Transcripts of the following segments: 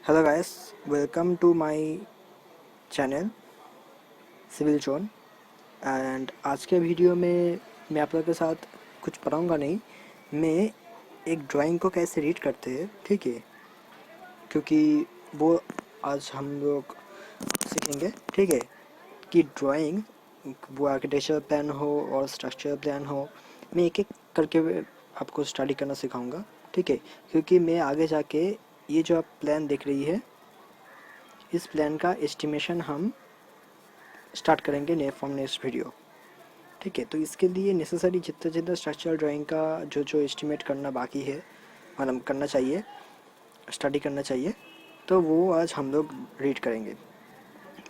Hello guys, welcome to my channel civil zone. And आज के video में मैं आप लोगों के साथ कुछ पढ़ाऊँगा नहीं, मैं एक ड्राइंग को कैसे रीड करते हैं, ठीक है, क्योंकि वो आज हम लोग सीखेंगे, ठीक है, कि ड्राइंग वो आर्किटेक्चर प्लान हो और स्ट्रक्चर प्लान हो, मैं एक एक करके आपको स्टडी करना सिखाऊंगा, ठीक है, क्योंकि मैं आगे जाके ये जो आप प्लान देख रही है, इस प्लान का एस्टिमेशन हम स्टार्ट करेंगे नेक्स्ट वीडियो, ठीक है। तो इसके लिए नेसेसरी जितना जितना स्ट्रक्चरल ड्राइंग का जो जो एस्टिमेट करना बाकी है, मतलब करना चाहिए, स्टडी करना चाहिए, तो वो आज हम लोग रीड करेंगे।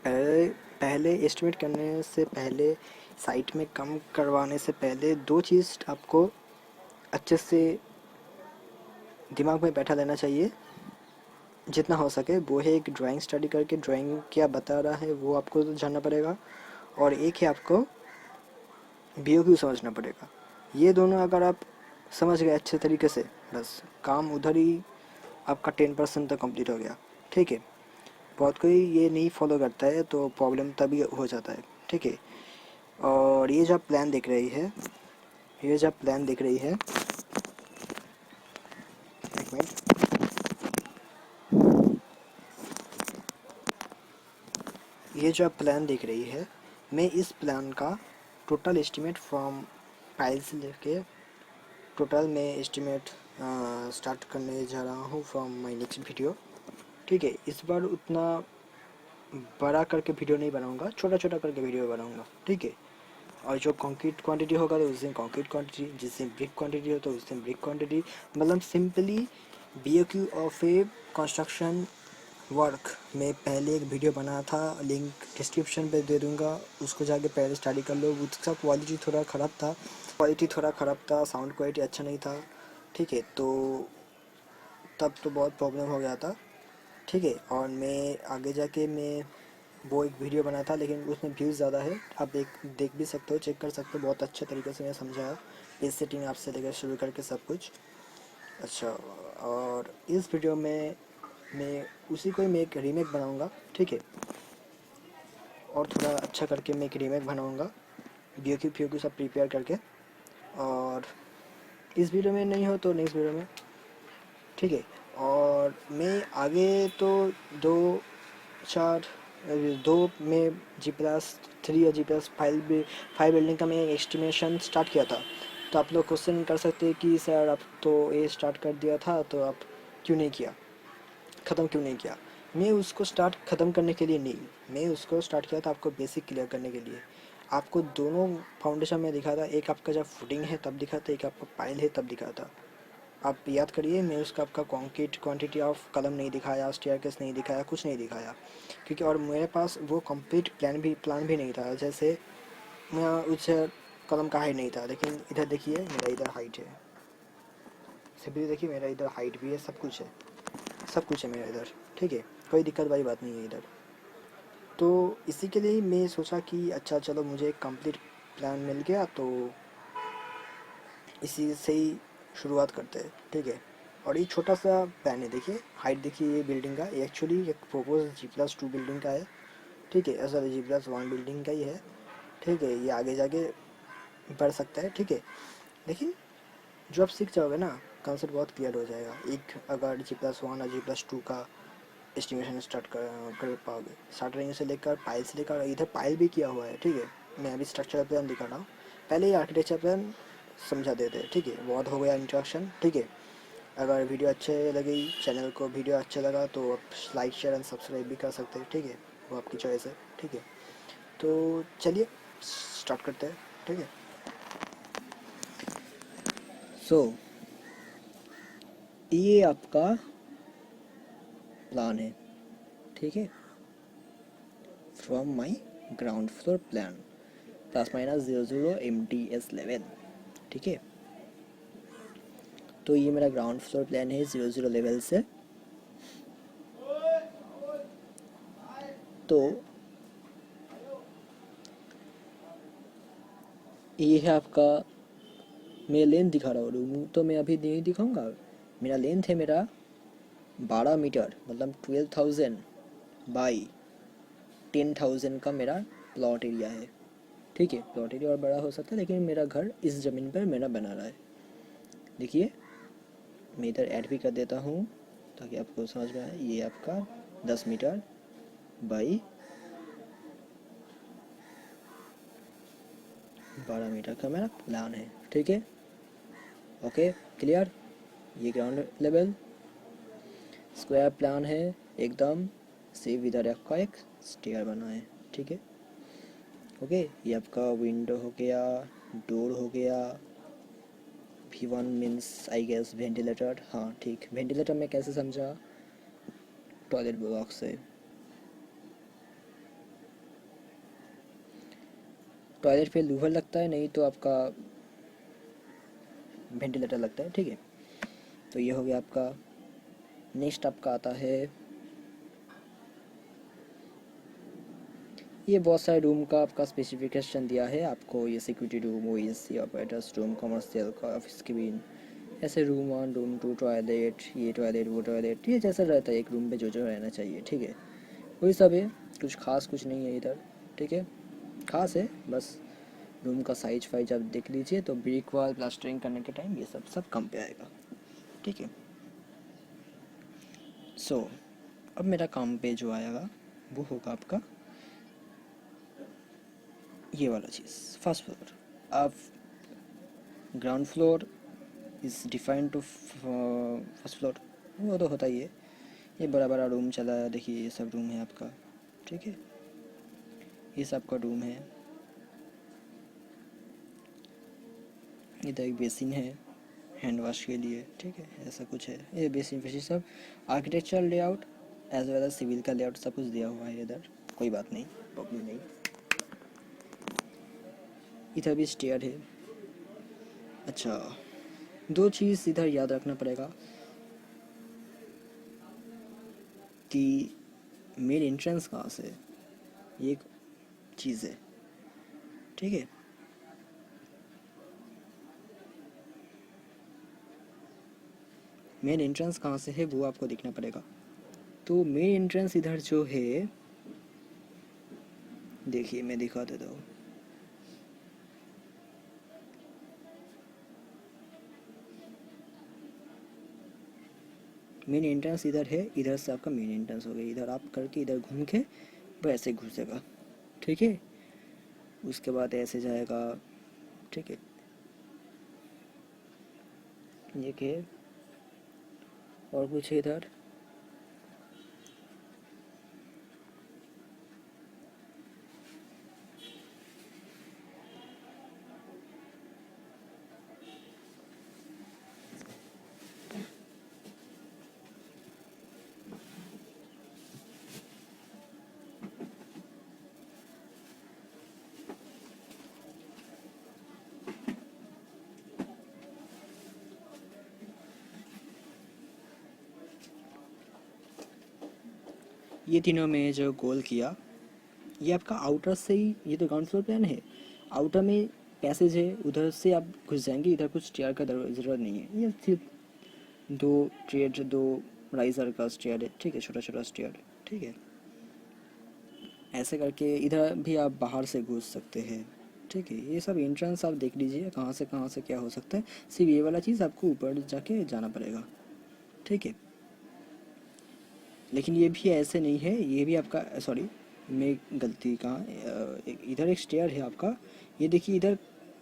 पहले पहले एस्टिमेट करने से पहले, साइट में कम करवाने से पहले दो चीज़ आपको अच्छे से दिमाग में बैठा लेना चाहिए जितना हो सके। वो है एक ड्राइंग स्टडी करके ड्राइंग क्या बता रहा है वो आपको जानना पड़ेगा, और एक है आपको BOQ समझना पड़ेगा। ये दोनों अगर आप समझ गए अच्छे तरीके से, बस काम उधर ही आपका 10% तक कंप्लीट हो गया, ठीक है। बहुत कोई ये नहीं फॉलो करता है तो प्रॉब्लम तभी हो जाता है, ठीक है। और ये जो आप प्लान देख रही है, एक मिनट, ये जो आप प्लान देख रही है, मैं इस प्लान का टोटल एस्टिमेट फ्रॉम फाइल से लेके टोटल मैं एस्टिमेट स्टार्ट करने जा रहा हूँ फ्रॉम माय नेक्स्ट वीडियो, ठीक है। इस बार उतना बड़ा करके वीडियो नहीं बनाऊंगा, छोटा छोटा करके वीडियो बनाऊंगा, ठीक है। और जो कंक्रीट क्वांटिटी होगा तो उस दिन कंक्रीट क्वांटिटी, जिस दिन ब्रिक क्वांटिटी हो तो उस दिन ब्रिक क्वांटिटी, मतलब simply BOQ of A construction work में पहले एक वीडियो बना था, लिंक डिस्क्रिप्शन पे दे दूंगा, उसको जाके पहले स्टडी कर लो। उसका क्वालिटी थोड़ा ख़राब था, साउंड क्वालिटी अच्छा नहीं था, ठीक है। तो तब तो बहुत प्रॉब्लम हो गया था, ठीक है। और मैं आगे जाके मैं वो एक वीडियो बना था, लेकिन उसमें व्यूज़ ज़्यादा है, आप देख भी सकते हो, चेक कर सकते हो, बहुत अच्छे तरीके से मैं समझाया, पेज सेटिंग आपसे लेकर शुरू करके सब कुछ अच्छा। और इस वीडियो में मैं उसी को ही मैं एक रीमेक बनाऊंगा, ठीक है, और थोड़ा अच्छा करके मैं एक रीमेक बनाऊंगा BOQ सब प्रिपेयर करके। और इस वीडियो में नहीं हो तो नेक्स्ट वीडियो में, ठीक है। और मैं आगे तो दो चार दो में G+3 या G+5 बिल्डिंग का मैं एस्टिमेशन स्टार्ट किया था। तो आप लोग क्वेश्चन कर सकते हैं कि सर आप तो ये स्टार्ट कर दिया था तो आप क्यों नहीं किया, ख़त्म क्यों नहीं किया। मैं उसको स्टार्ट ख़त्म करने के लिए नहीं, मैं उसको स्टार्ट किया था आपको बेसिक क्लियर करने के लिए। आपको दोनों फाउंडेशन में दिखा था, एक आपका जब फुटिंग है तब दिखा था, एक आपका पाइल है तब दिखा था। आप याद करिए, मैं उसका आपका कंक्रीट क्वांटिटी ऑफ कलम नहीं दिखाया, स्टेयरकेस नहीं दिखाया, कुछ नहीं दिखाया, क्योंकि और मेरे पास वो कंप्लीट प्लान भी नहीं था। जैसे मैं उस कलम का हाइट नहीं था, लेकिन इधर देखिए मेरा इधर हाइट है, सिंपली देखिए मेरा इधर हाइट भी है, सब कुछ है मेरा इधर, ठीक है, कोई दिक्कत वाली बात नहीं है इधर। तो इसी के लिए मैं सोचा कि अच्छा चलो मुझे एक कंप्लीट प्लान मिल गया, तो इसी से ही शुरुआत करते हैं, ठीक है। और ये छोटा सा प्लान है, देखिए हाइट देखिए, ये बिल्डिंग का एक्चुअली एक प्रोपोज G+2 बिल्डिंग का है, ठीक है, सॉरी G+1 बिल्डिंग का ही है, ठीक है। ये आगे जाके बढ़ सकता है, ठीक है, लेकिन जो आप सीख जाओगे ना, कॉन्सेप्ट बहुत क्लियर हो जाएगा। एक अगर G+1 और G+2 का एस्टिमेशन कर पाओगे, स्टार्टिंग से लेकर पाइल से लेकर, इधर पाइल भी किया हुआ है, ठीक है। मैं अभी स्ट्रक्चरल प्लान दिखा रहा हूँ, पहले ही आर्किटेक्चर प्लान समझा देते हैं, ठीक है। बहुत हो गया इंट्रोडक्शन, ठीक है। अगर वीडियो अच्छे लगी, चैनल को वीडियो अच्छा लगा तो आप लाइक शेयर एंड सब्सक्राइब भी कर सकते हैं, ठीक है, वो आपकी चॉइस है, ठीक है। तो चलिए स्टार्ट करते हैं, ठीक है। सो ये आपका प्लान है, ठीक है, from my ground floor plan +-00 MTS level, ठीक है। तो ये मेरा ग्राउंड फ्लोर प्लान है 00 लेवल से। तो ये है आपका, मैं लेंथ दिखा रहा हूँ, रूम तो मैं अभी नहीं दिखाऊंगा। मेरा लेंथ है मेरा 12 मीटर मतलब 12,000 बाई 10,000 का मेरा प्लॉट एरिया है। ठीक है, प्लॉट एरिया और बड़ा हो सकता है, लेकिन मेरा घर इस ज़मीन पर मेरा बना रहा है। देखिए, मैं इधर ऐड भी कर देता हूँ ताकि आपको समझ में आए। ये आपका 10 मीटर बाई 12 मीटर का मेरा प्लान है। ठीक है, ओके, क्लियर। ये ग्राउंड लेवल स्क्वायर प्लान है एकदम। सिर्फ इधर आपका एक स्टेयर बना है। ठीक है, ओके। ये आपका विंडो हो गया, डोर हो गया। V1 means I guess ventilator. हाँ ठीक, वेंटिलेटर में कैसे समझा, टॉयलेट ब्लॉक से। टॉयलेट पे लूवर लगता है, नहीं तो आपका वेंटिलेटर लगता है। ठीक है, तो ये हो गया आपका। नेक्स्ट आपका आता है, ये बहुत सारे रूम का आपका स्पेसिफिकेशन दिया है आपको। ये security room, ओएसी, operators room, commercial का ऑफिस केबिन, ऐसे रूम 1 रूम 2, टॉयलेट, ये टॉयलेट वो टॉयलेट, ये जैसा रहता है एक रूम पे जो जो रहना चाहिए। ठीक है, वही सब है, कुछ खास कुछ नहीं है इधर। ठीक है, खास है बस रूम का साइज फाइज आप देख लीजिए, तो ब्रिक वॉल प्लास्टरिंग करने के टाइम ये सब सब कम पे आएगा। ठीक है, सो अब मेरा काम पे जो आएगा वो होगा आपका ये वाला चीज़, फर्स्ट फ्लोर। अब ground floor is defined to first floor, वो तो होता ही है। ये बड़ा बड़ा रूम चला है, देखिए ये सब रूम है आपका। ठीक है, ये सब का रूम है। इधर एक बेसिन है हैंड वॉश के लिए। ठीक है, ऐसा कुछ है। ये बेसिन फेसिन सब architectural layout as well as civil का लेआउट सब कुछ दिया हुआ है इधर, कोई बात नहीं, प्रॉब्लम नहीं। इधर भी स्टेयर है। अच्छा, दो चीज़ इधर याद रखना पड़ेगा कि मेन एंट्रेंस कहाँ से है, ये एक चीज़ है। ठीक है, मेन एंट्रेंस कहाँ से है वो आपको देखना पड़ेगा। तो मेन एंट्रेंस इधर जो है, देखिए मैं दिखा देता हूँ। मेन एंट्रेंस इधर है, इधर से आपका मेन एंट्रेंस हो गया। इधर आप करके इधर घूम के वो ऐसे घुसेगा। ठीक है, उसके बाद ऐसे जाएगा। ठीक है, ये के और कुछ है इधर। ये तीनों में जो गोल किया, ये आपका आउटर से ही, ये तो ग्राउंड फ्लोर प्लान है। आउटर में पैसेज है, उधर से आप घुस जाएंगे। इधर कुछ स्टेयर का ज़रूरत नहीं है, ये सिर्फ दो राइजर का स्टेयर है। ठीक है, छोटा छोटा स्टेयर। ठीक है, ऐसे करके इधर भी आप बाहर से घुस सकते हैं। ठीक है, ये सब एंट्रेंस आप देख लीजिए कहाँ से क्या हो सकता है। सिर्फ ये वाला चीज़ आपको ऊपर जाके जाना पड़ेगा। ठीक है, लेकिन ये भी ऐसे नहीं है, ये भी आपका, सॉरी मैं गलती कहाँ, इधर एक स्टेयर है आपका। ये देखिए इधर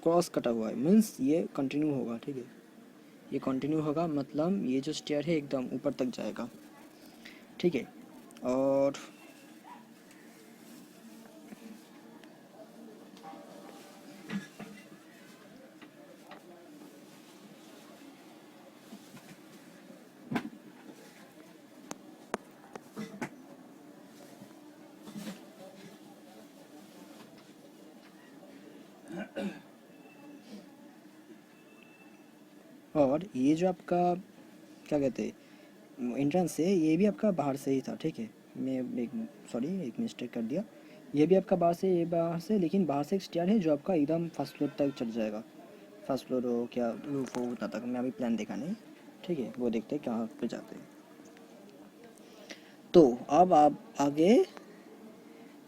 क्रॉस कटा हुआ है, मीन्स ये कंटिन्यू होगा। ठीक है, ये कंटिन्यू होगा मतलब ये जो स्टेयर है एकदम ऊपर तक जाएगा। ठीक है, और ये जो आपका क्या कहते हैं एंट्रेंस है, ये भी आपका बाहर से ही था। ठीक है, मैं एक सॉरी एक मिस्टेक कर दिया। ये भी आपका बाहर से, ये बाहर से, लेकिन बाहर से एक स्टेयर है जो आपका एकदम फर्स्ट फ्लोर तक चढ़ जाएगा। फर्स्ट फ्लोर हो क्या रूफ हो उतना तक मैं अभी प्लान देखा नहीं। ठीक है, वो देखते हैं कहाँ पे जाते हैं। अब आप आगे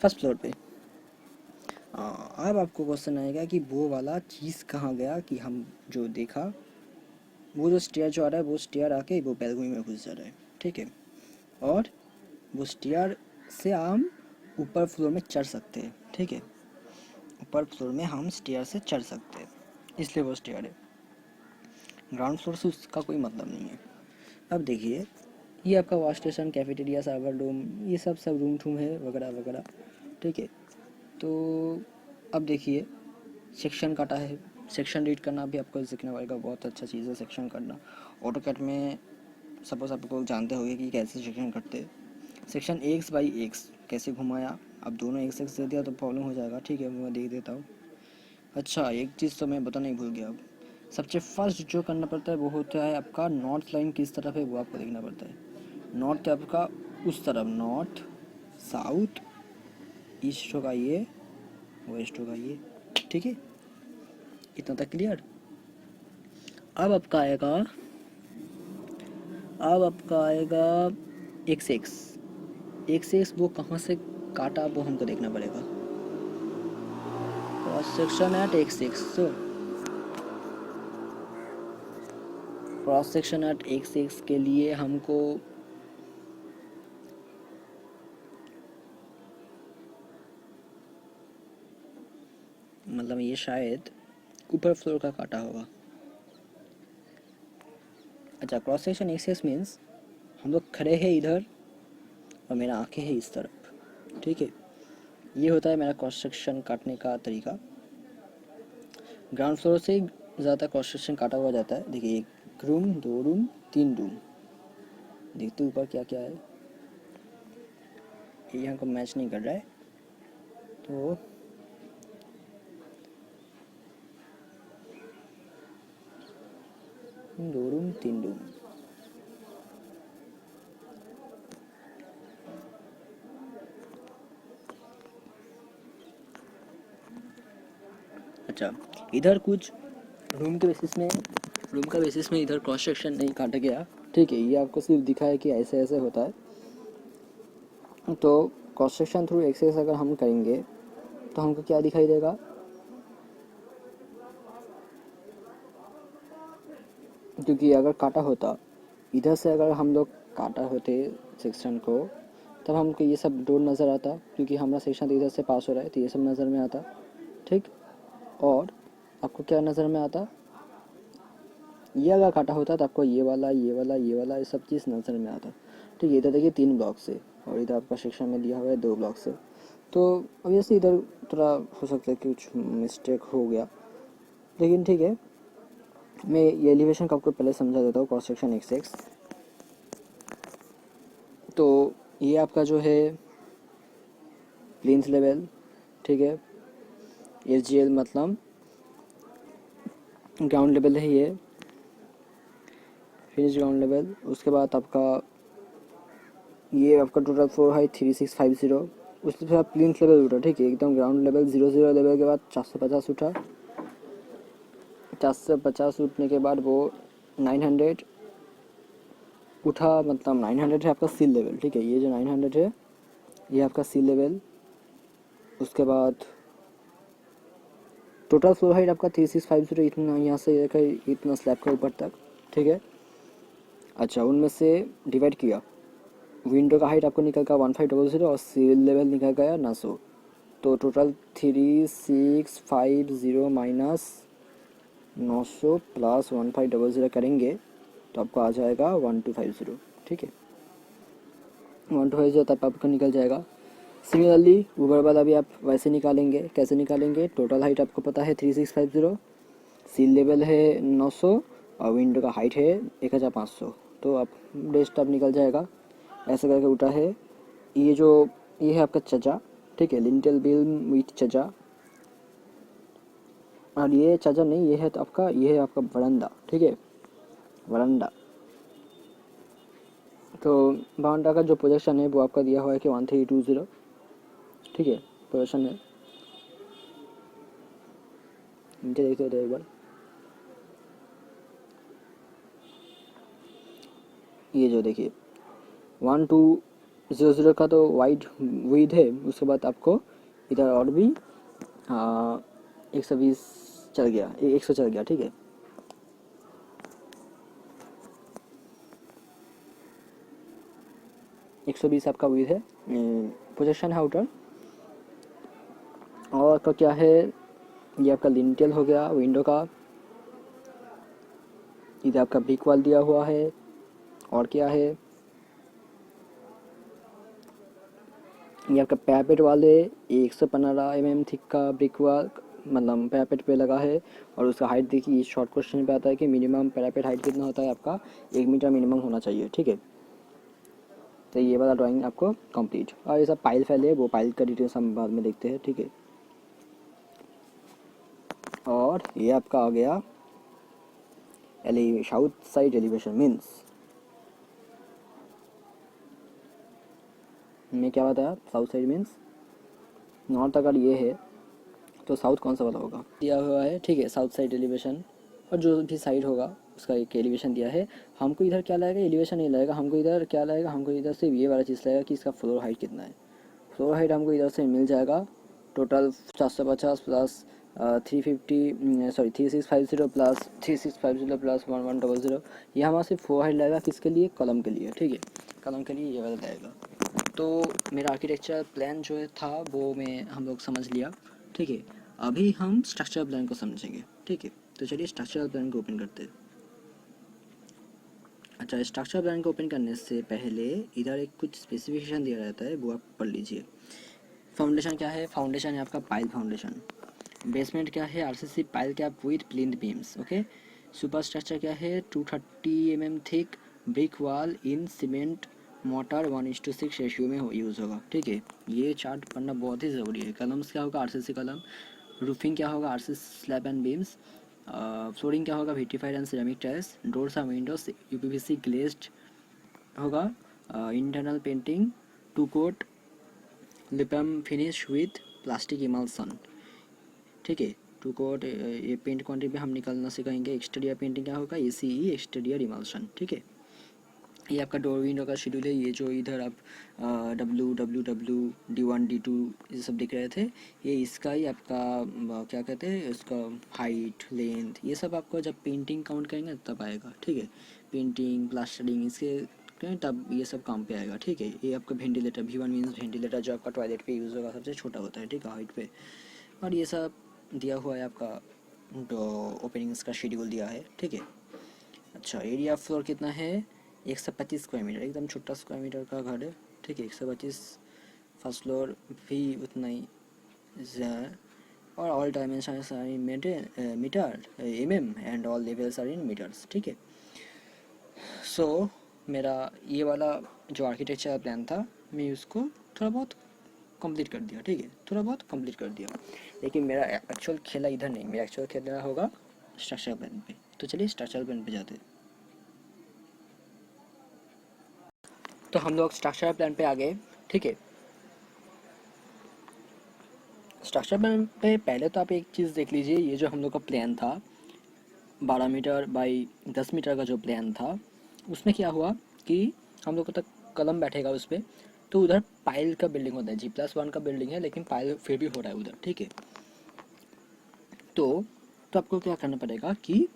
फर्स्ट फ्लोर पे। अब आपको क्वेश्चन आएगा कि वो वाला चीज़ कहाँ गया कि हम जो देखा, वो जो स्टेयर जो आ रहा है वो स्टेयर आके वो बैलकनी में घुस जा रहा है, ठीक है। और वो स्टेयर से हम ऊपर फ्लोर में चढ़ सकते हैं, ठीक है। ऊपर फ्लोर में हम स्टेयर से चढ़ सकते हैं, इसलिए वो स्टेयर है। ग्राउंड फ्लोर से उसका कोई मतलब नहीं है। अब देखिए, ये आपका wash station, cafeteria, server room, ये सब रूम ठूम है वगैरह वगैरह, ठीक है। तो अब देखिए, सेक्शन काटा है। सेक्शन रीड करना भी आपको सीखना पड़ेगा, बहुत अच्छा चीज़ है सेक्शन करना। ऑटोकैड में सपोज आप लोग जानते होंगे कि कैसे सेक्शन करते हैं। सेक्शन एक्स बाई एक्स कैसे घुमाया, अब दोनों एक्स एक्स दे दिया तो प्रॉब्लम हो जाएगा, ठीक है, मैं देख देता हूँ। अच्छा, एक चीज़ तो मैं बताना ही भूल गया। अब सबसे फर्स्ट जो करना पड़ता है वो होता है आपका नॉर्थ लाइन किस तरफ है वो आपको देखना पड़ता है। नॉर्थ आपका उस तरफ, नॉर्थ, साउथ, ईस्ट होगा ये, वेस्ट होगा ये, ठीक है। इतना तक क्लियर। अब आपका आएगा अब आपका आएगा एक्स एक्स। एक्स एक्स वो कहाँ से काटा वो हमको देखना पड़ेगा। Cross section at X X, so cross section at X X के लिए हमको मतलब ये शायद ऊपर फ्लोर का काटा होगा। अच्छा, cross section x x means हम लोग खड़े हैं इधर और मेरा आंखें हैं इस तरफ, ठीक है। ये होता है मेरा क्रॉस सेक्शन काटने का तरीका। ग्राउंड फ्लोर से ज़्यादा क्रॉस सेक्शन काटा हुआ जाता है। देखिए, एक रूम, दो रूम, तीन रूम, देखते ऊपर क्या क्या है। ये हमको मैच नहीं कर रहा है, तो दो रूम, तीन रूम। अच्छा, इधर कुछ रूम के बेसिस में इधर क्रॉस सेक्शन नहीं काटा गया, ठीक है। ये आपको सिर्फ दिखा है कि ऐसे ऐसे होता है। तो क्रॉस सेक्शन थ्रू एक्सेस अगर हम करेंगे तो हमको क्या दिखाई देगा, क्योंकि अगर काटा होता इधर से, अगर हम लोग काटा होते सेक्शन को, तब हमको ये सब डोर नज़र आता, क्योंकि हमारा सेक्शन इधर से पास हो रहा है तो ये सब नज़र में आता, ठीक। और आपको क्या नज़र में आता, ये अगर काटा होता तो आपको ये वाला, ये वाला, ये वाला, ये सब चीज़ नज़र में आता, ठीक है। इधर देखिए 3 ब्लॉक से, और इधर आपका सेक्शन में दिया हुआ है 2 ब्लॉक से। तो ऑब्वियसली इधर थोड़ा हो सकता है कि कुछ मिस्टेक हो गया, लेकिन ठीक है। मैं ये एलिवेशन का आपको पहले समझा देता हूँ, क्रॉस सेक्शन एक्स एक्स। तो ये आपका जो है प्लेन्स लेवल, ठीक है। एच मतलब ग्राउंड लेवल है ये, फिनिश ग्राउंड लेवल। उसके बाद आपका ये आपका टोटल फ्लोर है 3650। उसके बाद प्लेन्स लेवल उठा, ठीक है, एकदम ग्राउंड लेवल 00 लेवल के बाद 450 उठा। 450 उठने के बाद वो 900 उठा, मतलब 900 है आपका सी लेवल, ठीक है। ये जो 900 है ये आपका सी लेवल। उसके बाद टोटल फ्लोर हाइट आपका 3650, इतना यहाँ से लेकर इतना स्लैब के ऊपर तक, ठीक है। अच्छा, उनमें से डिवाइड किया, विंडो का हाइट आपको निकल गया 1500 और सी लेवल निकल गया 900। तो टोटल 3650 माइनस 900 प्लस 1500 करेंगे तो आपको आ जाएगा 1250, ठीक है। 1250 तब आपको निकल जाएगा। सिमिलरली ऊपर वाला भी आप वैसे निकालेंगे। कैसे निकालेंगे, टोटल हाइट आपको पता है 3650, सी लेवल है 900 और विंडो का हाइट है 1500, तो आप बेस्ट आप निकल जाएगा। ऐसे करके उठा है। ये है आपका चजा, ठीक है, लिंटल बिल्म विथ चजा। और ये चजा नहीं, ये है आपका बरंदा, ठीक है, वरांडा। तो बरांडा का जो प्रोजेक्शन है वो आपका दिया हुआ है कि 1320, ठीक है, प्रोजेक्शन है। नीचे देखते हो एक बार, ये जो देखिए 1 2 0 का तो वाइड विड्थ है, उसके बाद आपको इधर और भी 120 चल गया, 100 चल गया, ठीक है। 120 आपका विड्थ है, प्रोजेक्शन है आउटर। और आपका क्या है, ये आपका लिंटेल हो गया विंडो का, इधर आपका ब्रिक वॉल दिया हुआ है। और क्या है, ये आपका पैपेट वाले 115 mm थिक का ब्रिक वॉल मतलब पैरापेट पे लगा है। और उसका हाइट देखिए, इस शॉर्ट क्वेश्चन पे आता है कि मिनिमम पैरापेट हाइट कितना होता है आपका, 1 मीटर मिनिमम होना चाहिए, ठीक है। तो ये वाला ड्राइंग आपको कंप्लीट। और ये सब पाइल फैले है, वो पाइल का डिटेल्स हम बाद में देखते हैं, ठीक है। और ये आपका आ गया साउथ साइड एलिवेशन मीन्स, मैं क्या बताया, साउथ साइड मीन्स नॉर्थ अगर ये है तो साउथ कौन सा वाला होगा, दिया हुआ है, ठीक है। साउथ साइड एलिवेशन, और जो भी साइड होगा उसका एक एलिवेशन दिया है। हमको इधर क्या लाएगा, एलिवेशन नहीं लाएगा, हमको इधर क्या लाएगा, हमको इधर से ये वाला चीज़ लाएगा कि इसका फ्लोर हाइट कितना है। फ्लोर हाइट हमको इधर से मिल जाएगा total 450 plus 350, sorry 3650 plus 3650 plus 1100। ये हमारा सिर्फ फ्लोर हाइट लगेगा किसके लिए, कॉलम के लिए, ठीक है। कॉलम के लिए ये वाला लगेगा। तो मेरा आर्किटेक्चर प्लान जो है था वो मैं हम लोग समझ लिया, ठीक है। अभी हम स्ट्रक्चर प्लान को समझेंगे, ठीक है। तो चलिए स्ट्रक्चर प्लान को ओपन करते हैं। अच्छा, स्ट्रक्चर प्लान को ओपन करने से पहले इधर एक कुछ स्पेसिफिकेशन दिया रहता है, वो आप पढ़ लीजिए। फाउंडेशन क्या है, फाउंडेशन है आपका पाइल फाउंडेशन। बेसमेंट क्या है, RCC pile cap with plinth beams, okay. Super structure क्या है, 230 mm थिक ब्रिक वॉल इन सीमेंट मोटर 1:6 रेशियो में यूज़ होगा, ठीक है। ये चार्ट पढ़ना बहुत ही ज़रूरी है। कलम्स क्या होगा, आरसीसी कलम। रूफिंग क्या होगा, RCC slab and beams. Flooring क्या होगा, vitrified and ceramic tiles. Doors and windows UPVC glazed होगा। इंटरनल पेंटिंग, टू कोट लिपम फिनिश विथ प्लास्टिक इमल्सन, ठीक है। टू कोट ये पेंट क्वांटिटी में हम निकालना सिखाएंगे। एक्सटीरियर पेंटिंग क्या होगा, ACE एक्सटीरियर इमल्सन, ठीक है। ये आपका डोर विंडो का शेड्यूल है। ये जो इधर आप WWW D1 D2 ये सब दिख रहे थे, ये इसका ही आपका क्या कहते हैं इसका, हाइट लेंथ, ये सब आपको जब पेंटिंग काउंट करेंगे तब आएगा, ठीक है। पेंटिंग प्लास्टरिंग इसके करें तब ये सब काम पे आएगा, ठीक है। ये आपका वेंटिलेटर V1 मीन्स वेंटिलेटर, जो आपका टॉयलेट पे यूज़ होगा, सबसे छोटा होता है, ठीक है, हाइट पे। और ये सब दिया हुआ है आपका, ओपनिंग्स का शेड्यूल दिया है, ठीक है। अच्छा, एरिया फ्लोर कितना है, 125 स्क्वायर मीटर, एकदम छोटा स्क्वायर मीटर का घर है, ठीक है। 125। फर्स्ट फ्लोर भी उतना ही है। और all dimensions are in metre mm and all levels are in metres, ठीक है। सो मेरा ये वाला जो आर्किटेक्चर प्लान था, मैं उसको थोड़ा बहुत कंप्लीट कर दिया, ठीक है, थोड़ा बहुत कंप्लीट कर दिया। लेकिन मेरा एक्चुअल खेला इधर नहीं, मेरा एक्चुअल खेला होगा स्ट्रक्चर प्लान पे। तो चलिए स्ट्रक्चर प्लान पे जाते हैं। तो हम लोग स्ट्रक्चर प्लान पे आ गए, ठीक है। स्ट्रक्चर प्लान पे पहले तो आप एक चीज़ देख लीजिए, ये जो हम लोग का प्लान था 12 मीटर बाई 10 मीटर का जो प्लान था, उसमें क्या हुआ कि हम लोग को तक कलम बैठेगा उस पर, तो उधर पाइल का बिल्डिंग होता है, G+1 का बिल्डिंग है, लेकिन पाइल फिर भी हो रहा है उधर, ठीक है। तो आपको क्या करना पड़ेगा कि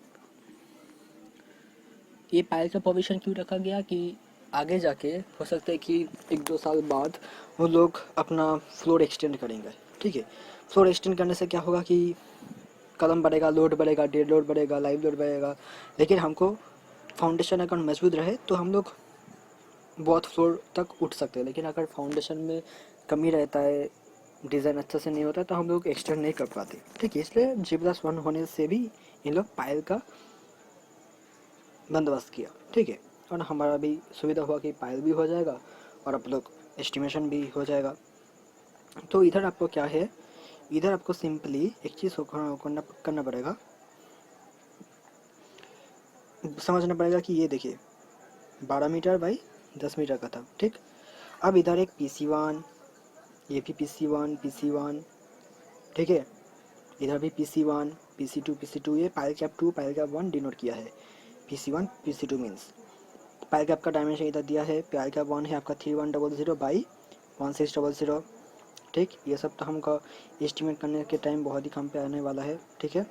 ये पाइल का पोजीशन क्यों रखा गया कि आगे जाके हो सकता है कि 1-2 साल बाद वो लोग अपना फ्लोर एक्सटेंड करेंगे, ठीक है। फ्लोर एक्सटेंड करने से क्या होगा कि कलम बढ़ेगा, लोड बढ़ेगा, डेड लोड बढ़ेगा, लाइव लोड बढ़ेगा। लेकिन हमको फाउंडेशन अगर मजबूत रहे तो हम लोग बहुत फ्लोर तक उठ सकते हैं। लेकिन अगर फाउंडेशन में कमी रहता है, डिज़ाइन अच्छा से नहीं होता, तो हम लोग एक्सटेंड नहीं कर पाते, ठीक है। इसलिए G+1 होने से भी इन लोग पाइल का बंदोबस्त किया, ठीक है। और हमारा भी सुविधा हुआ कि पाइल भी हो जाएगा और आप लोग एस्टिमेशन भी हो जाएगा। तो इधर आपको क्या है, इधर आपको सिंपली एक चीज़ करना पड़ेगा, समझना पड़ेगा कि ये देखिए 12 मीटर बाई 10 मीटर का था, ठीक। अब इधर एक PC1, ये भी PC1, ठीक है। इधर भी PC1, PC2, ये pile cap 2, pile cap 1 denote किया है। PC1 PC2 मीन्स पायल का आपका डायमेंशन इधर दिया है, पायल का 1 है आपका 3100 बाई 1600। ठीक, ये सब तो हमको एस्टिमेट करने के टाइम बहुत ही कम पे आने वाला है। ठीक है,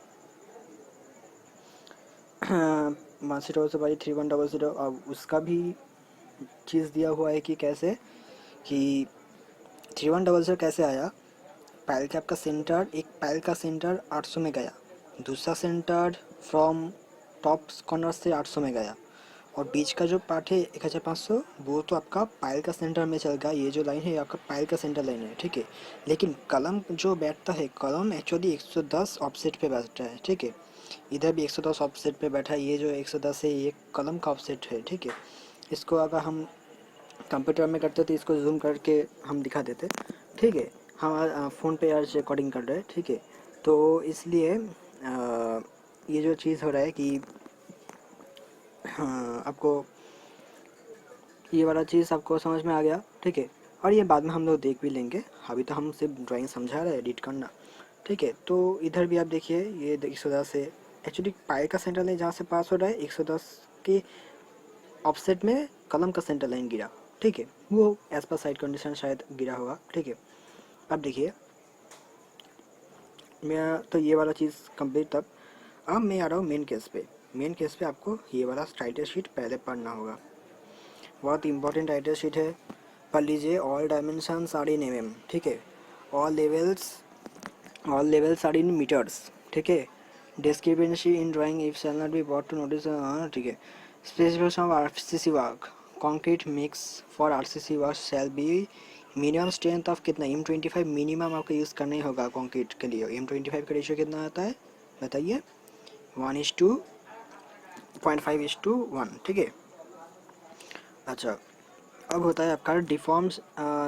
1600 बाई 3100। अब उसका भी चीज़ दिया हुआ है कि कैसे, कि 3100 कैसे आया। पायल का आपका सेंटर, एक पायल का सेंटर 800 में गया, दूसरा सेंटर फ्रॉम टॉप कॉर्नर से 800 में गया, और बीच का जो पार्ट है 1500 वो तो आपका पायल का सेंटर में चल गया। ये जो लाइन है आपका पायल का सेंटर लाइन है। ठीक है, लेकिन कलम जो बैठता है, कलम एक्चुअली 110 ऑफसेट पे बैठता है। ठीक है, इधर भी 110 ऑफसेट पे बैठा है। ये जो 110 है ये कलम का ऑफसेट है। ठीक है, इसको अगर हम कंप्यूटर में करते तो इसको जूम करके हम दिखा देते। ठीक है, हम फ़ोन पे आज रिकॉर्डिंग कर रहे हैं। ठीक है, तो इसलिए ये जो चीज़ हो रहा है कि हाँ, आपको ये वाला चीज़ आपको समझ में आ गया। ठीक है, और ये बाद में हम लोग देख भी लेंगे, अभी तो हम सिर्फ ड्राइंग समझा रहे हैं, एडिट करना। ठीक है, तो इधर भी आप देखिए, ये 110 से एक्चुअली पाई का सेंटर लाइन जहाँ से पास हो रहा है 110 के ऑफसेट में कलम का सेंटर लाइन गिरा। ठीक है, वो एज पर साइड कंडीशन शायद गिरा होगा। ठीक है, अब देखिए मैं तो ये वाला चीज़ कंप्लीट तक। अब मैं आ रहा हूँ मेन केस पे। मेन केस पे आपको ये वाला टाइटल शीट पहले पढ़ना होगा, बहुत इंपॉर्टेंट टाइटल शीट है। पढ़ लीजिए, all dimensions are in mm। ठीक है, all levels are in metres. ठीक है, discrepancy in drawing if shall not be bought to notice. ठीक है, specification of RCC work, concrete mix for RCC work shall be minimum strength of कितना M25 minimum आपको use करना ही होगा concrete के लिए। M25 का रेशियो कितना आता है बताइए, 1:0.5:1। ठीक है, अच्छा, अब होता है आपका डिफॉर्म्स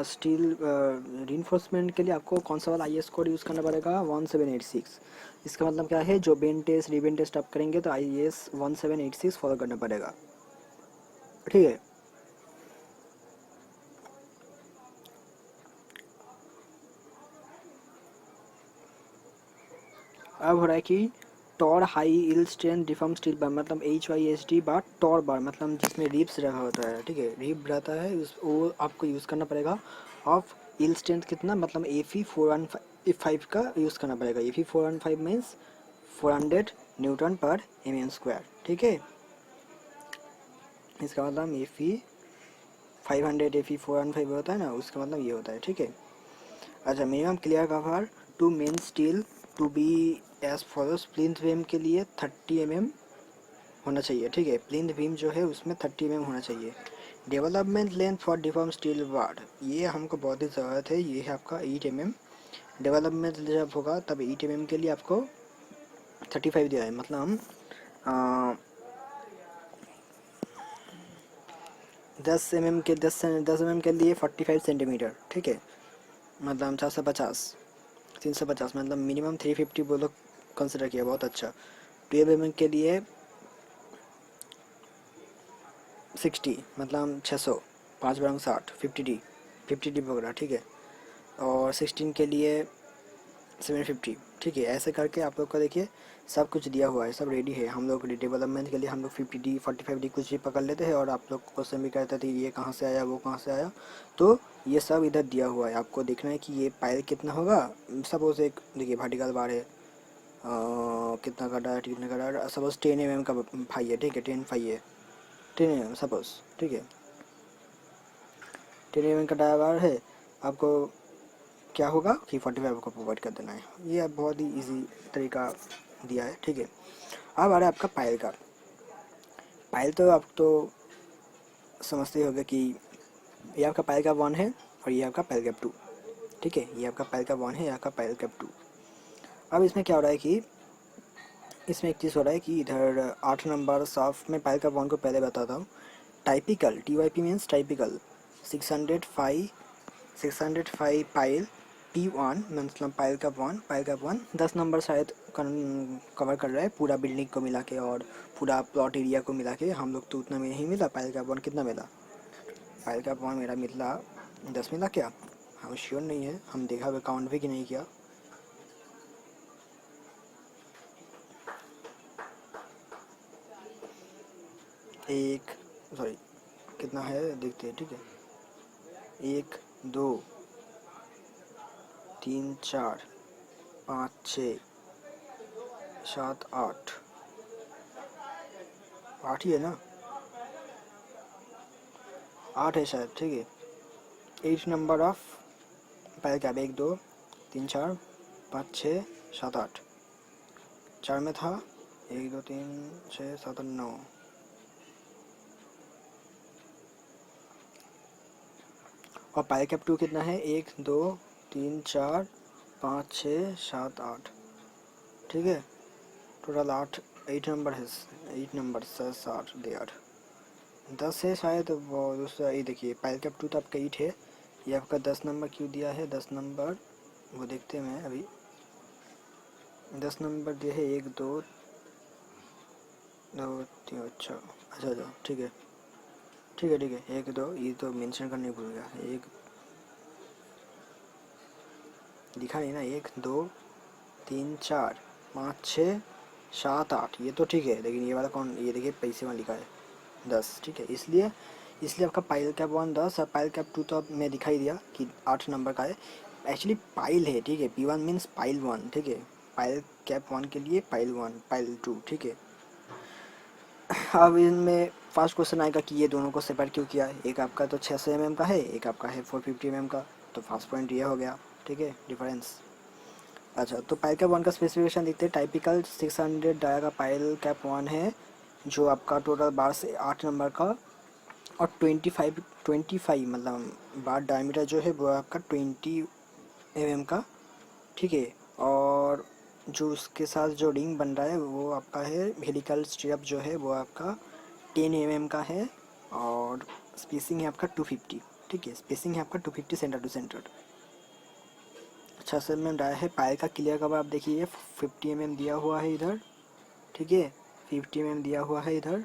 स्टील रीइंफोर्समेंट के लिए आपको कौन सा वाला IS कोड यूज़ करना पड़ेगा, 1786। इसका मतलब क्या है, जो बेन टेस्ट रिबेन टेस्ट आप करेंगे तो IS 1786 फॉलो करना पड़ेगा। ठीक है, अब हो रहा है कि टॉर हाई इल स्ट्रेंथ डिफॉर्म स्टील बार, मतलब HYSD बार टॉर बार, मतलब जिसमें रिब्स रखा होता है। ठीक है, रिब रहता है वो आपको यूज़ करना पड़ेगा। ऑफ इल स्ट्रेंथ कितना, मतलब Fe415 का यूज़ करना पड़ेगा। Fe415 मीन्स 400 न्यूटन पर mm²। ठीक है, इसका मतलब Fe415 होता है ना, उसका मतलब ये होता है। ठीक है, अच्छा, minimum clear cover to main steel to be as follows. Plinth beam के लिए 30 mm होना चाहिए। ठीक है, प्लिंथ बीम जो है उसमें 30 mm होना चाहिए। Development length for deform steel ward, ये हमको बहुत ही ज़रूरत है। ये है आपका 8 mm। डेवलपमेंट जब होगा तब 8 mm के लिए आपको 35 दिया है, मतलब हम 10 mm के 10 mm के लिए 45 सेंटीमीटर। ठीक है, मतलब 350 मतलब मिनिमम 350 वो लोग कंसिडर किया, बहुत अच्छा। 12 mm के लिए 60 मतलब 600, 5 × 60, 50D वगैरह। ठीक है, और 16 के लिए 750। ठीक है, ऐसे करके आप लोग का देखिए सब कुछ दिया हुआ है, सब रेडी है। हम लोग डेवलपमेंट के लिए हम लोग 50D 45D कुछ भी पकड़ लेते हैं, और आप लोग क्वेश्चन भी करते थे ये कहाँ से आया वो कहाँ से आया, तो ये सब इधर दिया हुआ है। आपको देखना है कि ये पायल कितना होगा। सपोज एक देखिए वर्टिकल बार है, कितना का डायर, कितना का डायर, सपोज 10 mm का फाई है। ठीक है, 10 फाई है, 10 mm सपोज। ठीक है, 10 mm का डायर बार है, आपको क्या होगा कि 45 को प्रोवाइड कर देना है। ये अब बहुत ही इजी तरीका दिया है। ठीक है, अब आ रहा है आपका पायल का। पायल तो आप तो समझते ही होंगे कि ये आपका पायल का 1 है और ये आपका पायल कैप 2। ठीक है, ये आपका पायल का 1 है, ये आपका पायल कैप 2। अब इसमें क्या हो रहा है कि इसमें एक चीज़ हो रहा है कि इधर 8 नंबर साफ में पायल का 1 को पहले बताता हूँ। टाइपिकल TYP मीन्स टाइपिकल 605 पायल P1 मतलब पायल का 1 10 नंबर शायद कवर कर रहा है पूरा बिल्डिंग को मिला के और पूरा प्लॉट एरिया को मिला के। हम लोग तो उतना में ही मिला। पायल का 1 कितना मिला, पायल का 1 मेरा मिला 10 मिला क्या, हम श्योर नहीं है, हम देखा हुआ काउंट भी कि नहीं किया। एक सॉरी कितना है देखते हैं, ठीक है। 1 2 3 4 5 6 7 8, 8 ही है ना, 8 है शायद, ठीक है। 8 नंबर ऑफ पायल कैप, 1 2 3 4 5 6 7 8, 4 में था 1 2 3 6 7 9, और पायल कैप 2 कितना है, 1 2 3 4 5 6 7 8, ठीक है। टोटल 8, 8 नंबर है, 8 नंबर 7 दे 8 10 है शायद। वो दूसरा ये देखिए, पायल कैप 2 तो आपका 8 है, ये आपका 10 नंबर क्यों दिया है, 10 नंबर वो देखते हैं मैं अभी। 10 नंबर दिया है 1 2 2 3, अच्छा अच्छा अच्छा, ठीक है ठीक है ठीक है। 1 2, ये तो मेंशन करने भूल गया, एक दिखा नहीं ना, 1 2 3 4 5 6 7 8, ये तो ठीक है, लेकिन ये वाला कौन, ये देखिए पैसे में लिखा है 10, ठीक है। इसलिए इसलिए आपका पाइल कैप 1 10 और पाइल कैप 2 तो अब मैं दिखाई दिया कि 8 नंबर का है। एक्चुअली पाइल है, ठीक है, P1 मीन्स पाइल 1, ठीक है। पाइल कैप 1 के लिए पाइल 1 पाइल 2, ठीक है। अब इनमें फर्स्ट क्वेश्चन आएगा कि ये दोनों को सेपरेट क्यों किया है, एक आपका तो 600 mm का है, एक आपका है 450 mm का, तो फर्स्ट पॉइंट ये हो गया, ठीक है, डिफरेंस। अच्छा, तो पाइल कैप 1 का स्पेसिफिकेशन देखते हैं। टाइपिकल 600 डाया का पाइल कैप 1 है, जो आपका टोटल 12 से 8 नंबर का, और 25 मतलब बार डायमीटर जो है वो आपका 20 mm का, ठीक है। और जो उसके साथ जो रिंग बन रहा है वो आपका है हेलिकल स्ट्रिप, जो है वो आपका 10 mm का है, और स्पेसिंग है आपका 250, ठीक है, स्पेसिंग है आपका 250 सेंटर टू सेंटर। अच्छा सर, मैं डाया है पायल का क्लियर कवर, आप देखिए 50 mm दिया हुआ है इधर, ठीक है, 50 mm दिया हुआ है इधर,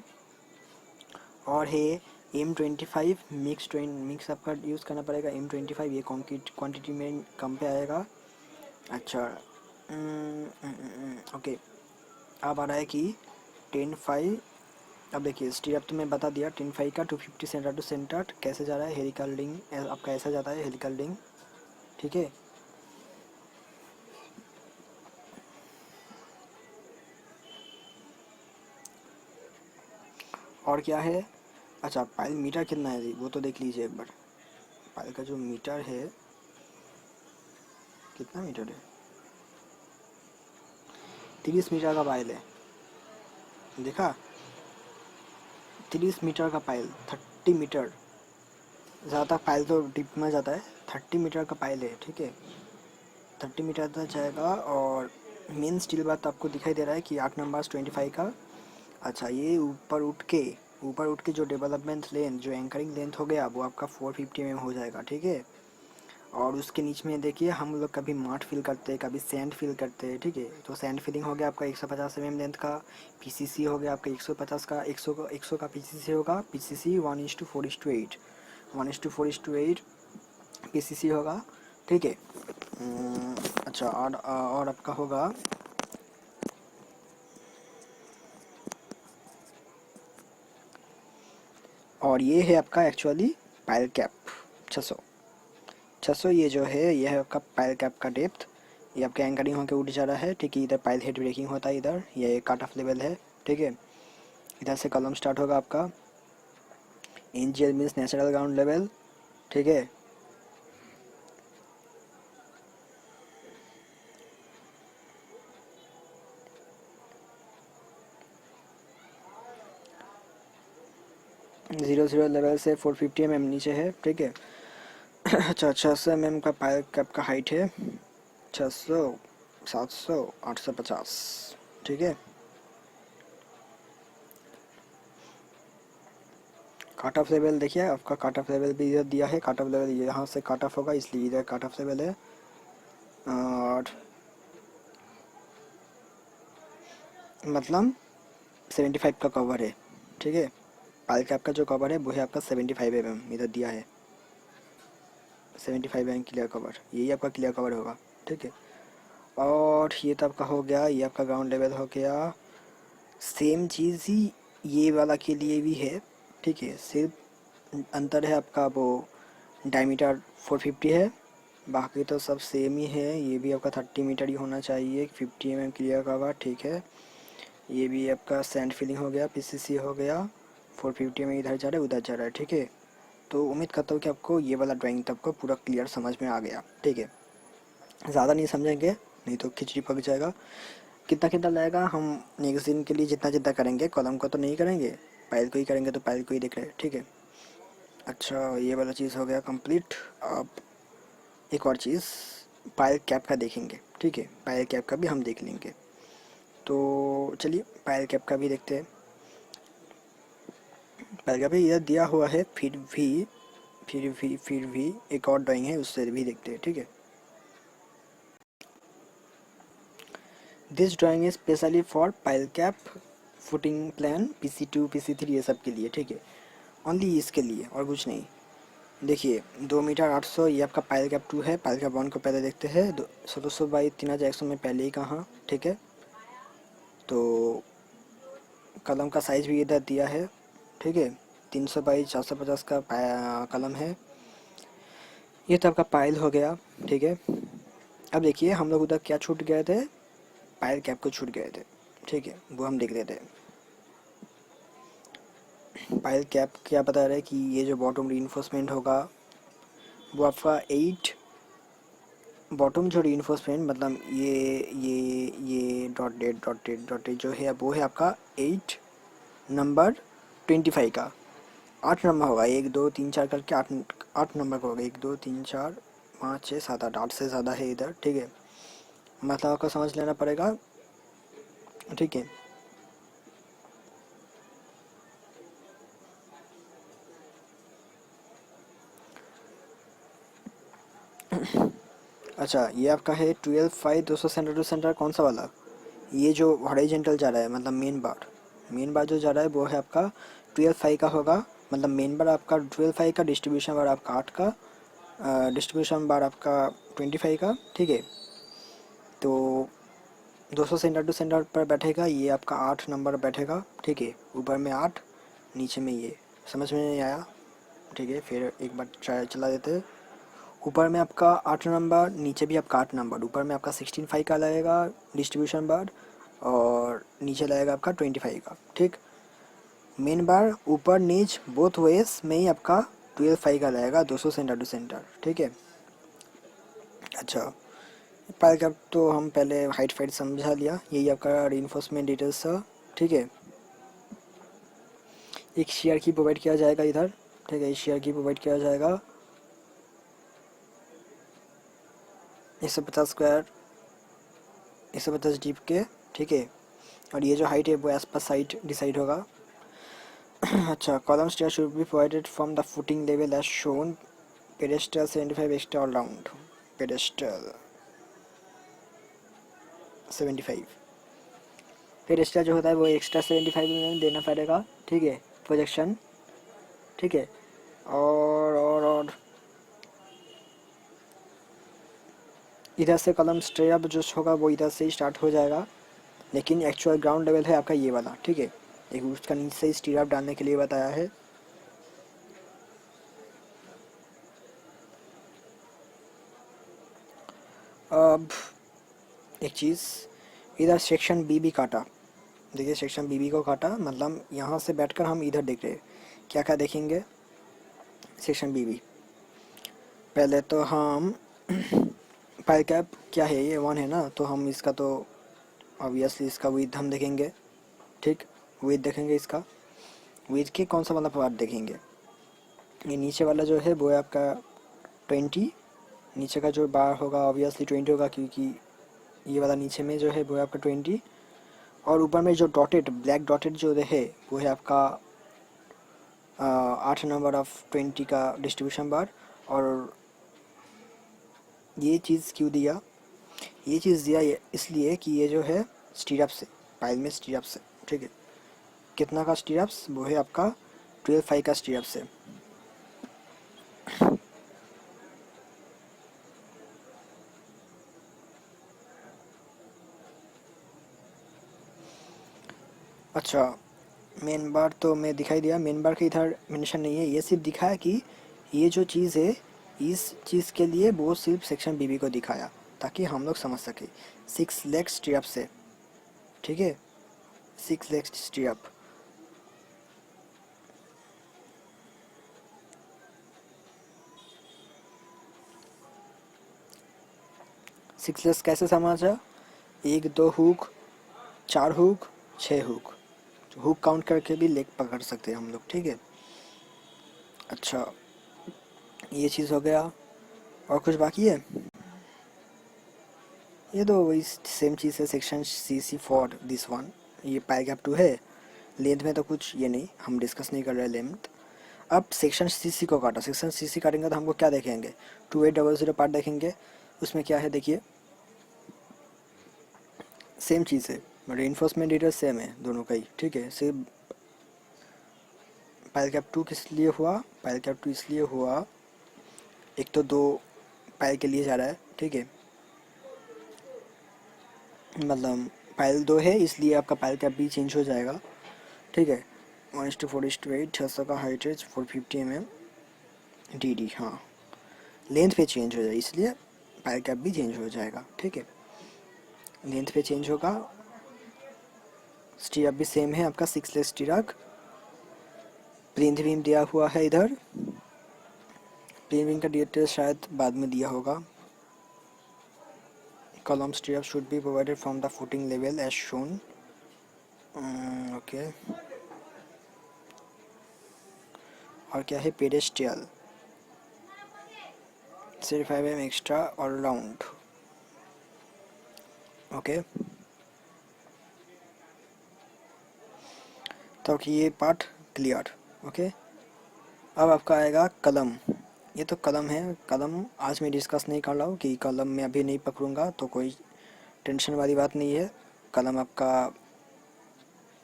और है M25 मिक्स आपका यूज़ करना पड़ेगा। M25 ये क्वांटिटी में कम पे आएगा। अच्छा, ओके, अब आ रहा है कि 10-5, अब देखिए स्टीरअप तो मैं बता दिया, 10-5 का 250 सेंटर टू सेंटर कैसे जा रहा है, हेलिकल रिंग आपका ऐसा जाता है, हेलिकल रिंग, ठीक है। और क्या है, अच्छा पाइल मीटर कितना है जी, वो तो देख लीजिए एक बार। पाइल का जो मीटर है, कितना मीटर है, 30 मीटर का पाइल है, देखा, 30 मीटर का पाइल, 30 मीटर, ज़्यादा पाइल तो डिप में जाता है, 30 मीटर का पाइल है, ठीक है, 30 मीटर तक जाएगा। और मेन स्टील बार तो आपको दिखाई दे रहा है कि 8 नंबर 25 का। अच्छा, ये ऊपर उठ के जो डेवलपमेंट लेंथ, जो एंकरिंग लेंथ हो गया, वो आपका 450 mm हो जाएगा, ठीक है। और उसके नीचे में देखिए, हम लोग कभी माट फिल करते हैं, कभी सैंड फिल करते हैं, ठीक है, तो सैंड फिलिंग हो गया आपका 150 mm लेंथ का, पीसीसी हो गया आपका 150 का, 100 का पीसीसी होगा, पीसीसी 1:4:8, 1:4:8 पीसीसी होगा, ठीक है। अच्छा, और आपका होगा, और ये है आपका एक्चुअली पायल कैप 600, ये जो है ये है आपका पायल कैप का डेप्थ। ये आपका एंकरिंग होकर उठ जा रहा है, ठीक है, इधर पायल हेड ब्रेकिंग होता है, इधर ये कट ऑफ लेवल है, ठीक है। इधर से कॉलम स्टार्ट होगा आपका, NGL means natural ground level, ठीक है। जीरो लेवल से 450 mm नीचे है, ठीक है। अच्छा, 600 mm का पायल कैप का हाइट है, 600 700 850, ठीक है। कट ऑफ लेवल देखिए, आपका कट ऑफ लेवल भी इधर दिया है, कट ऑफ लेवल यहाँ से कट ऑफ होगा, इसलिए इधर कट ऑफ लेवल है। और मतलब 75 का कवर है, ठीक है। पायल कैप का जो कवर है वो है आपका 75 mm, इधर दिया है 75 mm क्लियर कवर, यही आपका क्लियर कवर होगा, ठीक है। और ये तो आपका हो गया, ये आपका ग्राउंड लेवल हो गया। सेम चीज़ ही ये वाला के लिए भी है, ठीक है, सिर्फ अंतर है आपका वो डायमीटर 450 है, बाकी तो सब सेम ही है। ये भी आपका 30 मीटर ही होना चाहिए, 50 mm क्लियर कवर, ठीक है। ये भी आपका सैंड फिलिंग हो गया, पीसीसी हो गया, 450 में इधर जा रहा है उधर जा रहा है, ठीक है। तो उम्मीद करता हूँ कि आपको ये वाला ड्राइंग तब को पूरा क्लियर समझ में आ गया, ठीक है। ज़्यादा नहीं समझेंगे नहीं तो खिचड़ी पक जाएगा। कितना कितना लगेगा हम नेक्स्ट दिन के लिए जितना जितना करेंगे, कॉलम को तो नहीं करेंगे, पायल को ही करेंगे, तो पायल को ही देख रहे हैं, ठीक है। अच्छा, ये वाला चीज़ हो गया कंप्लीट। अब एक और चीज़ पायल कैप का देखेंगे, ठीक है। पायल कैप का भी हम देख लेंगे। तो चलिए पायल कैप का भी देखते हैं। पायल कैप इधर दिया हुआ है, फिर भी एक और ड्राइंग है, उससे भी देखते हैं, ठीक है। This drawing is specially for Payal cap, footing plan, PC2 PC3 ये सब के लिए, ठीक है। ओनली इसके लिए और कुछ नहीं। देखिए 2 मीटर 800 ये आपका पायल कैप 2 है। पायल कैप 1 को पहले देखते हैं। 1600 बाई 3100 में पहले ही कहाँ, ठीक है। तो कलम का साइज भी इधर दिया है, ठीक है। 300 बाई 450 का कलम है। ये तो आपका पायल हो गया, ठीक है। अब देखिए हम लोग उधर क्या छूट गए थे, पायल कैप को छूट गए थे, ठीक है। वो हम देख रहे थे। पायल कैप क्या बता रहे हैं कि ये जो बॉटम रीइंफोर्समेंट होगा वो आपका 8, बॉटम जो रीइंफोर्समेंट मतलब ये डॉटेड जो है वो है आपका 8 नंबर 25 का। 8 नंबर होगा, 1 2 3 4 करके 8 नंबर का होगा। 1 2 3 4 5 6 7 8 से ज़्यादा है इधर, ठीक है। मतलब आपको समझ लेना पड़ेगा, ठीक है। अच्छा, ये आपका है 12 5 200 सेंटर टू सेंटर। कौन सा वाला? ये जो हॉरिजॉन्टल जा रहा है मतलब मेन बार जो जा रहा है वो है आपका 12 5 का होगा। मतलब मेन बार आपका 12 5 का, डिस्ट्रीब्यूशन बार आपका 8 का, डिस्ट्रीब्यूशन बार आपका 25 का, ठीक है। तो 200 सेंटर टू सेंटर पर बैठेगा, ये आपका 8 नंबर बैठेगा, ठीक है। ऊपर में 8, नीचे में ये। समझ में नहीं आया, ठीक है। फिर एक बार ट्राई चला देते हैं। ऊपर में आपका 8 नंबर, नीचे भी आपका 8 नंबर। ऊपर में आपका 16 5 का लगेगा डिस्ट्रीब्यूशन बार, और नीचे लगेगा आपका 25 का, ठीक। मेन बार ऊपर नीच बोथ वेज में ही आपका 12 5 का लगेगा 200 सेंटर टू सेंटर, ठीक है। अच्छा, पायल कैप तो हम पहले हाइट फाइट समझा लिया। यही आपका रीइंफोर्समेंट डिटेल्स था, ठीक है। एक शेयर की प्रोवाइड किया जाएगा इधर, ठीक है। शेयर की प्रोवाइड किया जाएगा 150 स्क्वायर, 150 डीप के, ठीक है। और ये जो हाइट है वो एज पर साइट डिसाइड होगा। अच्छा, column stair should be provided from the footing level as shown, pedestal 75 extra all round, pedestal 75, pedestal जो होता है वो एक्स्ट्रा 75 में देना पड़ेगा, ठीक है। प्रोजेक्शन, ठीक है। और इधर से कॉलम स्टेयर जो होगा वो इधर से ही स्टार्ट हो जाएगा, लेकिन एक्चुअल ग्राउंड लेवल है आपका ये वाला, ठीक है। एक उसका नीचे से स्टीराप डालने के लिए बताया है। अब एक चीज़, इधर सेक्शन बी भी काटा। देखिए सेक्शन बी को काटा, मतलब यहाँ से बैठकर हम इधर देख रहे हैं। क्या क्या देखेंगे सेक्शन बी। पहले तो हम पायल कैप क्या है, ये 1 है ना, तो हम इसका तो ऑब्वियसली इसका विथ हम देखेंगे, ठीक। विथ देखेंगे इसका। विथ के कौन सा वाला पार्ट देखेंगे, ये नीचे वाला जो है वो है आपका 20। नीचे का जो बार होगा ऑब्वियसली 20 होगा, क्योंकि ये वाला नीचे में जो है वो है आपका 20। और ऊपर में जो डॉटेड ब्लैक डॉटेड जो है वो है आपका 8 नंबर ऑफ 20 का डिस्ट्रीब्यूशन बार। और ये चीज़ क्यों दिया, ये चीज़ दिया ये इसलिए कि ये जो है स्टीरअप से, पायल में स्टीरअप से, ठीक है। कितना का स्टीरअप्स, वो है आपका 12 5 का स्टीरअप से। अच्छा, मेन बार तो मैं दिखाई दिया, मेन बार का इधर मेंशन नहीं है, ये सिर्फ दिखाया कि ये जो चीज़ है इस चीज़ के लिए वो सिर्फ सेक्शन बीबी को दिखाया ताकि हम लोग समझ सके 6 लेग स्ट्रैप से, ठीक है, 6 लेग स्ट्रैप। सिक्स लेग्स कैसे समझा, 1 2 hook, 4 hook, 6 hook, hook count करके भी लेग पकड़ सकते हैं हम लोग, ठीक है। अच्छा, ये चीज़ हो गया, और कुछ बाकी है? ये तो वही सेम चीज़ है, section CC for this one, ये पाई गैप 2 है। लेंथ में तो कुछ ये नहीं, हम डिस्कस नहीं कर रहे लेंथ। अब सेक्शन CC को काटा, सेक्शन CC काटेंगे तो हमको क्या देखेंगे, 2800 पार्ट देखेंगे। उसमें क्या है देखिए, सेम चीज़ है, रेनफोर्समेंट डिटेल्स सेम है दोनों का ही, ठीक है। सिर्फ पाइल कैप 2 किस लिए हुआ, पाइल कैप 2 इसलिए हुआ, एक तो 2 पाइल के लिए जा रहा है, ठीक है, मतलब पाइल 2 है इसलिए आपका पाइल कैप भी चेंज हो जाएगा, ठीक है। 1:4:8, 600 का हाइट है, 450 mm DD, हाँ, लेंथ पे चेंज हो जाए इसलिए पाइल कैप भी चेंज हो जाएगा, ठीक है। लेंथ पे चेंज होगा, स्टीरअप भी सेम है आपका 6 लेग स्टीरअप। प्लिंथ बीम दिया हुआ है इधर, प्लिंथ बीम का डिटेल शायद बाद में दिया होगा। column stirrup should be provided from the footing level as shown. Okay, और क्या है, पेडेस्ट्रियल 35 mm एक्स्ट्रा और राउंड, ओके। तो कि ये पार्ट क्लियर, ओके। अब आपका आएगा कलम, ये तो कलम है, कलम आज मैं डिस्कस नहीं कर रहा हूँ कि कलम में अभी नहीं पकड़ूंगा, तो कोई टेंशन वाली बात नहीं है। कलम आपका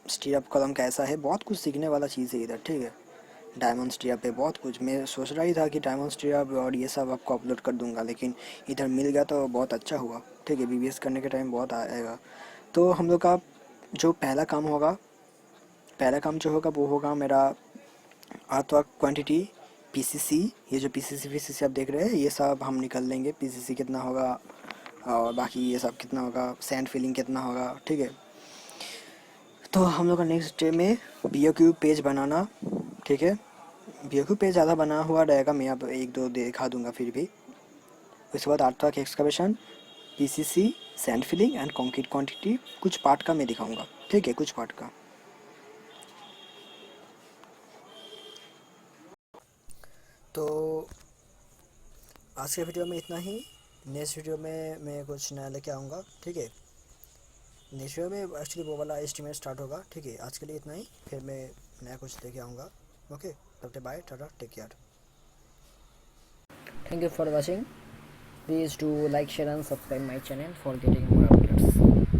स्टीरअप कलम कैसा है, बहुत कुछ सीखने वाला चीज़ है इधर, ठीक है। डायमंड स्टीरअप है, बहुत कुछ, मैं सोच रहा ही था कि डायमंड स्टीरअप और ये सब आपको अपलोड कर दूंगा, लेकिन इधर मिल गया तो बहुत अच्छा हुआ, ठीक है। BBS करने के टाइम बहुत आएगा। तो हम लोग का जो पहला काम होगा, पहला काम जो होगा वो होगा मेरा अर्थवर्क क्वांटिटी, PCC, ये जो PCC आप देख रहे हैं ये सब हम निकल लेंगे, PCC कितना होगा और बाकी ये सब कितना होगा, सैंड फिलिंग कितना होगा, ठीक है। तो हम लोग का नेक्स्ट डे में BOQ पेज बनाना, ठीक है। BOQ पेज ज़्यादा बना हुआ रहेगा, मैं अब 1 2 दिखा दूंगा फिर भी। उसके बाद earthwork excavation, PCC, sand filling and concrete quantity, कुछ पार्ट का मैं दिखाऊंगा, ठीक है, कुछ पार्ट का। तो आज के वीडियो में इतना ही, नेक्स्ट वीडियो में मैं कुछ नया लेके आऊँगा, ठीक है। नेक्स्ट वीडियो में एक्चुअली वो वाला एस्टिमेट स्टार्ट होगा, ठीक है। आज के लिए इतना ही, फिर मैं नया कुछ लेके आऊँगा, ओके। तब तक bye, tata, take care. Thank you for watching. Please do like, share and subscribe my channel for getting more updates.